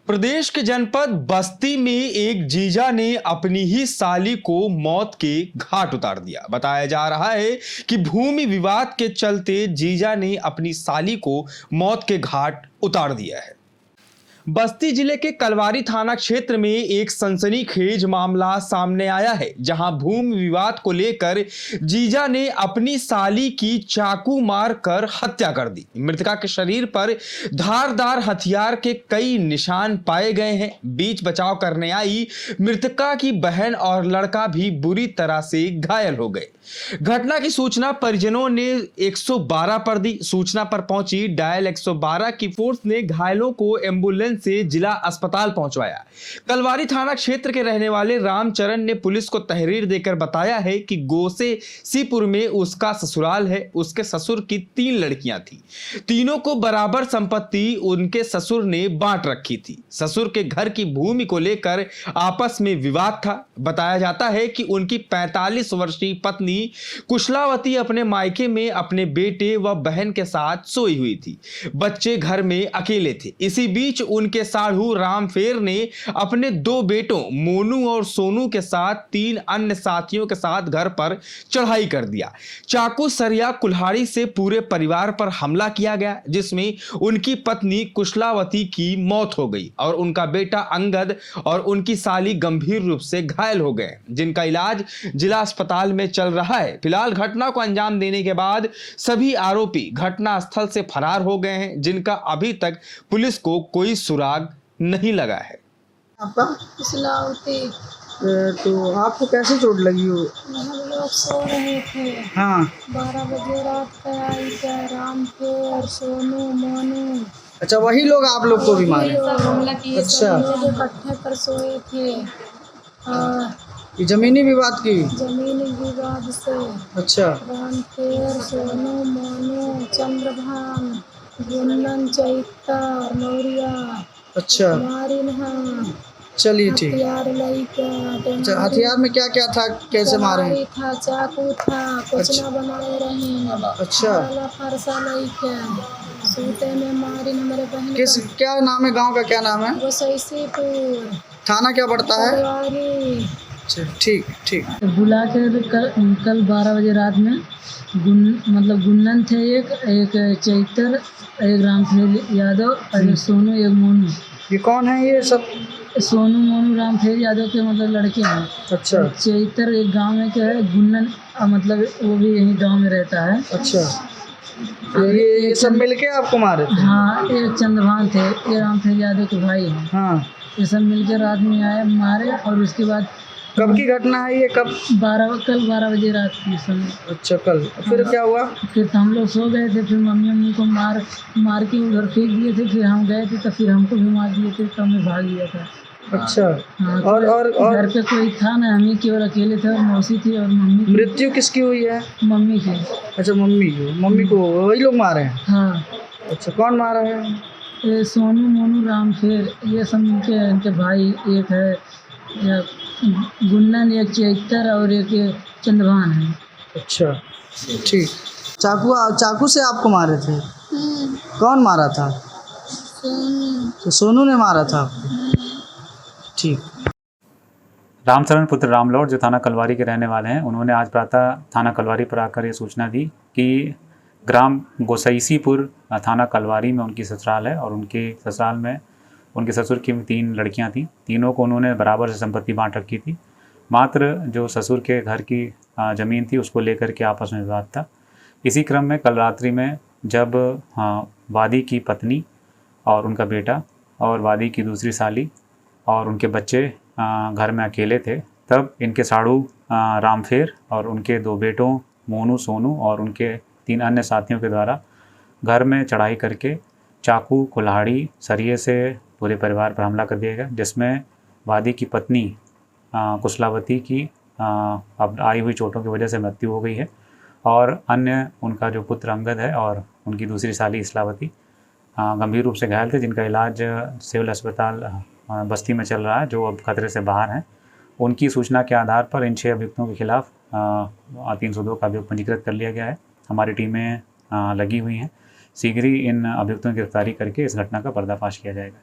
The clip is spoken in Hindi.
प्रदेश के जनपद बस्ती में एक जीजा ने अपनी ही साली को मौत के घाट उतार दिया। बताया जा रहा है कि भूमि विवाद के चलते जीजा ने अपनी साली को मौत के घाट उतार दिया है। बस्ती जिले के कलवारी थाना क्षेत्र में एक सनसनीखेज मामला सामने आया है, जहां भूमि विवाद को लेकर जीजा ने अपनी साली की चाकू मारकर हत्या कर दी। मृतका के शरीर पर धारदार हथियार के कई निशान पाए गए हैं। बीच बचाव करने आई मृतका की बहन और लड़का भी बुरी तरह से घायल हो गए। घटना की सूचना परिजनों ने 112 पर दी। सूचना पर पहुंची डायल 112 की फोर्स ने घायलों को एम्बुलेंस से जिला अस्पताल पहुंचवाया। कलवारी थाना क्षेत्र के रहने वाले रामचरण ने पुलिस को तहरीर देकर बताया है कि गोसे सीपुर में उसका ससुराल है। उसके ससुर की 3 लड़कियां थी। तीनों को बराबर संपत्ति उनके ससुर ने बांट रखी थी। ससुर के घर की भूमि को लेकर आपस में विवाद था। बताया जाता है कि उनकी 45 वर्षीय पत्नी कुशलावती अपने मायके में अपने बेटे व बहन के साथ सोई हुई थी। बच्चे घर में अकेले थे। इसी बीच उनके साढ़ू रामफेर ने अपने 2 बेटों मोनू और सोनू के साथ 3 अन्य साथियों के साथ घर पर चढ़ाई कर दिया। चाकू सरिया कुल्हाड़ी से पूरे परिवार पर हमला किया गया, जिसमें उनकी पत्नी कुशलावती की मौत हो गई और उनका बेटा अंगद और उनकी साली गंभीर रूप से घायल हो गए, जिनका इलाज जिला अस्पताल में चल रहा है। फिलहाल घटना को अंजाम देने के बाद सभी आरोपी घटना स्थल से फरार हो गए हैं, जिनका अभी तक पुलिस को कोई सुराग नहीं लगा है। आपका तो आपको कैसे चोट लगी हो? हम लोग सो रहे थे। हाँ 12 बजे रात का आई क्या रामपुर सोनू मोनू। अच्छा, वही लोग आप लोग को भी मारे? अच्छा, इकट्ठे पर सोए थे। ये जमीनी विवाद की? जमीनी विवाद से। अच्छा, रामपुर सोनू मोनू चंद्रभान गुंडन चैतर मौर्या। अच्छा, मारी नहा चलिए ठीक। हथियार अच्छा, हथियार में क्या क्या था, कैसे मारे? था, चाकू था, कुछ ना बनाए रहे। अच्छा, फरसा लईके सूते में मारी हमारे बहन। क्या नाम है गांव का, क्या नाम है? गोसईसीपुर। थाना क्या पड़ता है? कलवारी। अच्छा, ठीक ठीक। बुला के कल 12 बजे रात में गुन्नन थे, एक चैतर, एक रामफेर यादव और एक सोनू, एक मोनू। ये कौन है ये सब? सोनू मोनू रामफेर यादव के लड़के हैं। अच्छा, चैतर एक गांव में क्या है, गुन्नन वो भी यही गांव में रहता है। अच्छा, तो ये सब मिलके आपको मारे थे? हाँ, एक चंद्रभान थे, ये रामफेर यादव के भाई हैं। हाँ, ये सब मिलकर रात में आए मारे। और उसके बाद कब की घटना है ये, कब? कल 12 बजे रात की समय। अच्छा, कल फिर क्या हुआ? फिर हम लोग सो गए थे। फिर मम्मी को मार के उधर फेंक दिए थे। फिर हम गए थे तो फिर हमको भी मार दिए थे, तो हमें भाग लिया था। अच्छा, हाँ, और घर पे कोई था ना, हम ही केवल अकेले थे और मौसी थी और मम्मी। मृत्यु किसकी हुई है? मम्मी की। अच्छा, मम्मी को वही लोग मारे हैं? हाँ। अच्छा, कौन मारा है? ये सोनू मोनू रामफेर ये सब इनके भाई। एक है गुन्नन, एक चैतर और एक चंद्रभान है। अच्छा, ठीक। चाकू से आपको मारे थे? कौन मारा था? तो सोनू ने मारा था आपको? ठीक। रामचरण पुत्र रामलौट जो थाना कलवारी के रहने वाले हैं, उन्होंने आज प्रातः थाना कलवारी पर आकर ये सूचना दी कि ग्राम गोसईसीपुर थाना कलवारी में उनकी ससुराल है और उनके ससुराल में उनके ससुर की 3 लड़कियां थीं। तीनों को उन्होंने बराबर से संपत्ति बांट रखी थी। मात्र जो ससुर के घर की ज़मीन थी उसको लेकर के आपस में विवाद था। इसी क्रम में कल रात्रि में जब वादी की पत्नी और उनका बेटा और वादी की दूसरी साली और उनके बच्चे घर में अकेले थे, तब इनके साढ़ू रामफेर और उनके 2 बेटों मोनू सोनू और उनके 3 अन्य साथियों के द्वारा घर में चढ़ाई करके चाकू कुल्हाड़ी सरिये से पूरे परिवार पर हमला कर दिया गया, जिसमें वादी की पत्नी कुशलावती की अब आई हुई चोटों की वजह से मृत्यु हो गई है और अन्य उनका जो पुत्र अंगद है और उनकी दूसरी साली इस्लावती गंभीर रूप से घायल थे, जिनका इलाज सिविल अस्पताल बस्ती में चल रहा है, जो अब खतरे से बाहर हैं। उनकी सूचना के आधार पर इन 6 अभियुक्तों के खिलाफ 302 का अभियोग पंजीकृत कर लिया गया है। हमारी टीमें लगी हुई हैं। शीघ्र ही इन अभियुक्तों की गिरफ्तारी करके इस घटना का पर्दाफाश किया जाएगा।